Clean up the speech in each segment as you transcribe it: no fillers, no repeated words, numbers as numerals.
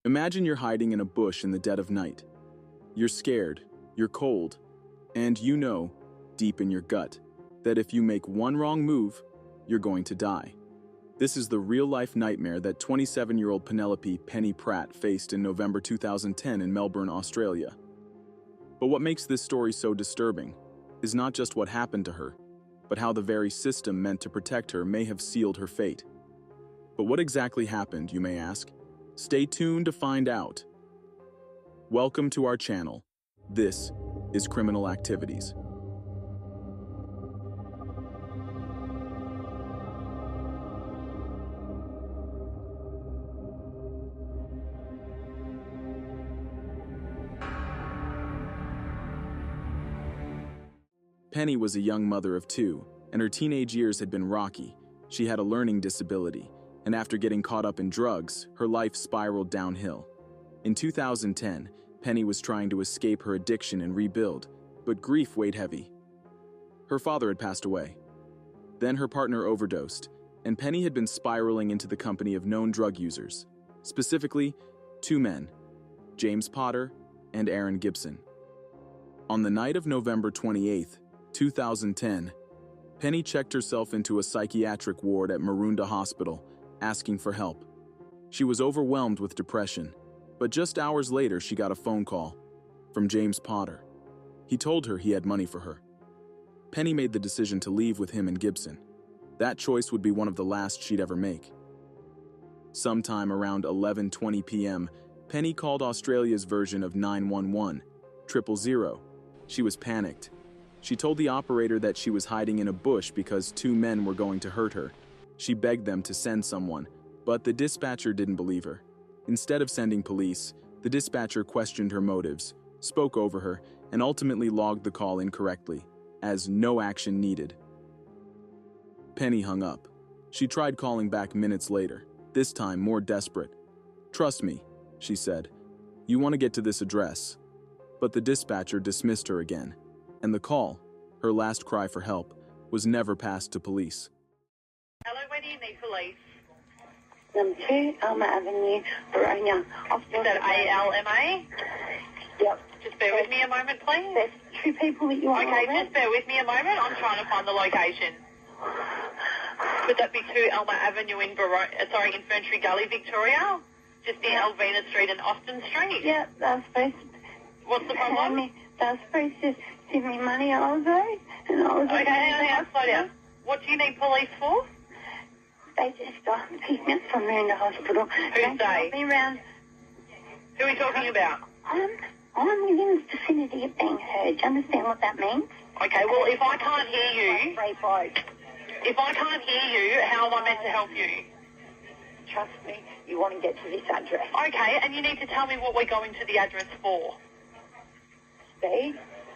Imagine you're hiding in a bush in the dead of night. You're scared, you're cold, and you know, deep in your gut, that if you make one wrong move, you're going to die. This is the real-life nightmare that 27-year-old Penelope Pratt faced in November 2010 in Melbourne, Australia. But what makes this story so disturbing is not just what happened to her, but how the very system meant to protect her may have sealed her fate. But what exactly happened, you may ask? Stay tuned to find out. Welcome to our channel. This is Criminal Activities. Penny was a young mother of two, and her teenage years had been rocky. She had a learning disability, and after getting caught up in drugs, her life spiraled downhill. In 2010, Penny was trying to escape her addiction and rebuild, but grief weighed heavy. Her father had passed away. Then her partner overdosed, and Penny had been spiraling into the company of known drug users, specifically two men, James Potter and Aaron Gibson. On the night of November 28th, 2010, Penny checked herself into a psychiatric ward at Maroondah Hospital, asking for help. She was overwhelmed with depression, but just hours later she got a phone call from James Potter. He told her he had money for her. Penny made the decision to leave with him and Gibson. That choice would be one of the last she'd ever make. Sometime around 11:20 p.m., Penny called Australia's version of 911, 000. She was panicked. She told the operator that she was hiding in a bush because two men were going to hurt her. She begged them to send someone, but the dispatcher didn't believe her. Instead of sending police, the dispatcher questioned her motives, spoke over her, and ultimately logged the call incorrectly, as no action needed. Penny hung up. She tried calling back minutes later, this time more desperate. "Trust me," she said. "You want to get to this address." But the dispatcher dismissed her again, and the call, her last cry for help, was never passed to police. Hello, where do you need police? Number 2, Alma Avenue, Verona. Is that ALMA? Yep. Just bear with me a moment, please. There's two people that you want Okay, to just bear with me a moment. I'm trying to find the location. Would that be 2 Alma Avenue in Infantry Gully, Victoria? Just near Alvina Street and Austin Street? Yep, that's supposed to... What's the problem? That's supposed to give me money also, and I was... Okay, hang on, slow down. What do you need police for? They just picked me up from the hospital. Who's they? Me around. Who are you talking about? I'm within the vicinity of being heard. Do you understand what that means? Okay, well, if I can't hear you... Great bloke. If I can't hear you, how am I meant to help you? Trust me, you want to get to this address. Okay, and you need to tell me what we're going to the address for. They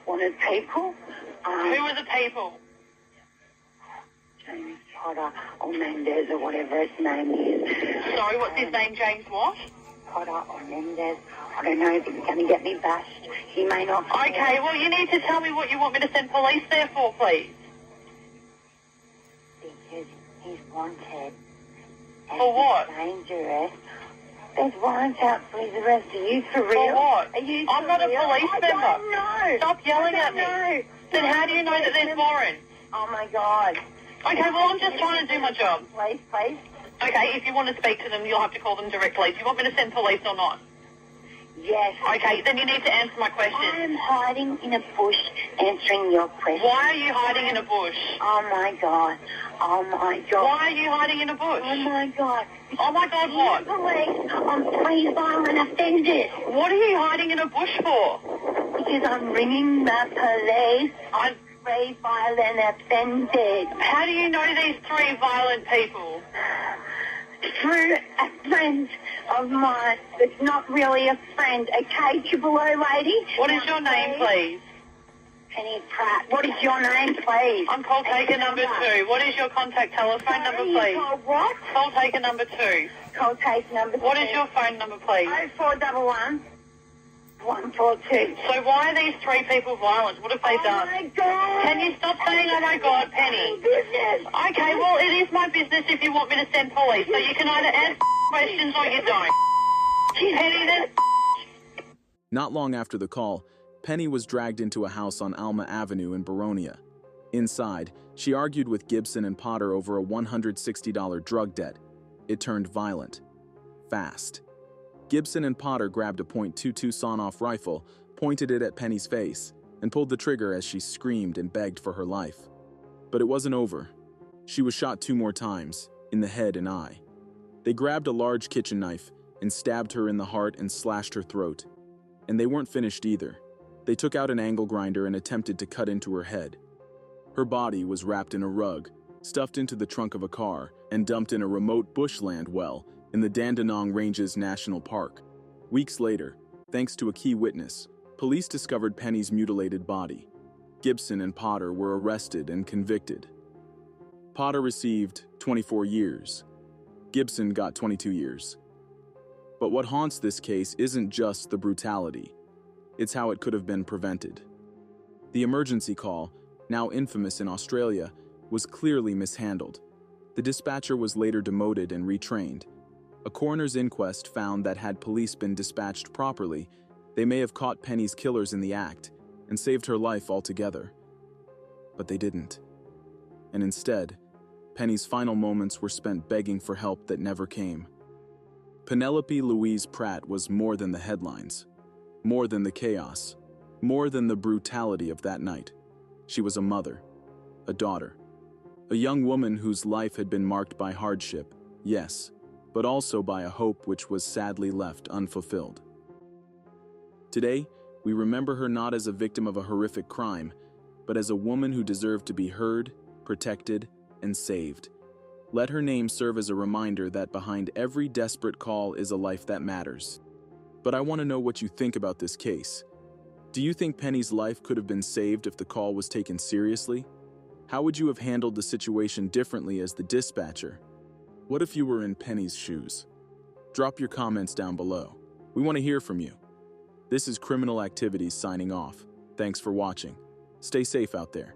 wanted people. Who are the people? James Potter or Mendez or whatever his name is. Sorry, what's his name? James what? Potter or Mendez. I don't know if he's going to get me bashed. He may not. Okay, well, you need to tell me what you want me to send police there for, please. Because he's wanted. And For what? He's dangerous. There's warrants out for his arrest. Are you for real? For what? Are you I'm not a real? police member. I don't know. Stop yelling at me. Know. Then how do you know that there's warrants? Oh my God. Okay, well, I'm just trying to do my job. Please, please. Okay, if you want to speak to them, you'll have to call them directly. Do you want me to send police or not? Yes. Okay, then you need to answer my question. I am hiding in a bush answering your question. Why are you hiding in a bush? Oh my God. Oh my God. Why are you hiding in a bush? Oh my God. Oh my God, what? Police, I'm 3 violent offenders. What are you hiding in a bush for? Because I'm ringing the police. I'm 3 violent offenders. How do you know these 3 violent people? Through a friend of mine that's not really a friend, a K-triple-O lady. What is your name, please? Penny Pratt. What is your name, please? I'm call taker number 2. What is your contact telephone number, please? What? Call taker number 2. Call taker number 2. What is your phone number, please? 0411 142. So why are these 3 people violent? What have they done? Oh my God. Can you stop saying, oh my God, Penny? Business. Okay, well, it is my business if you want me to send police, so you can either answer questions or you don't. Penny, that Not long after the call, Penny was dragged into a house on Alma Avenue in Baronia. Inside, she argued with Gibson and Potter over a $160 drug debt. It turned violent. Fast. Gibson and Potter grabbed a .22 sawn-off rifle, pointed it at Penny's face, and pulled the trigger as she screamed and begged for her life. But it wasn't over. She was shot 2 more times, in the head and eye. They grabbed a large kitchen knife and stabbed her in the heart and slashed her throat. And they weren't finished either. They took out an angle grinder and attempted to cut into her head. Her body was wrapped in a rug, stuffed into the trunk of a car, and dumped in a remote bushland well in the Dandenong Ranges National Park. Weeks later, thanks to a key witness, police discovered Penny's mutilated body. Gibson and Potter were arrested and convicted. Potter received 24 years. Gibson got 22 years. But what haunts this case isn't just the brutality. It's how it could have been prevented. The emergency call, now infamous in Australia, was clearly mishandled. The dispatcher was later demoted and retrained. A coroner's inquest found that had police been dispatched properly, they may have caught Penny's killers in the act and saved her life altogether. But they didn't. And instead, Penny's final moments were spent begging for help that never came. Penelope Louise Pratt was more than the headlines, more than the chaos, more than the brutality of that night. She was a mother, a daughter, a young woman whose life had been marked by hardship, yes, but also by a hope which was sadly left unfulfilled. Today, we remember her not as a victim of a horrific crime, but as a woman who deserved to be heard, protected, and saved. Let her name serve as a reminder that behind every desperate call is a life that matters. But I want to know what you think about this case. Do you think Penny's life could have been saved if the call was taken seriously? How would you have handled the situation differently as the dispatcher? What if you were in Penny's shoes? Drop your comments down below. We want to hear from you. This is Criminal Activities signing off. Thanks for watching. Stay safe out there.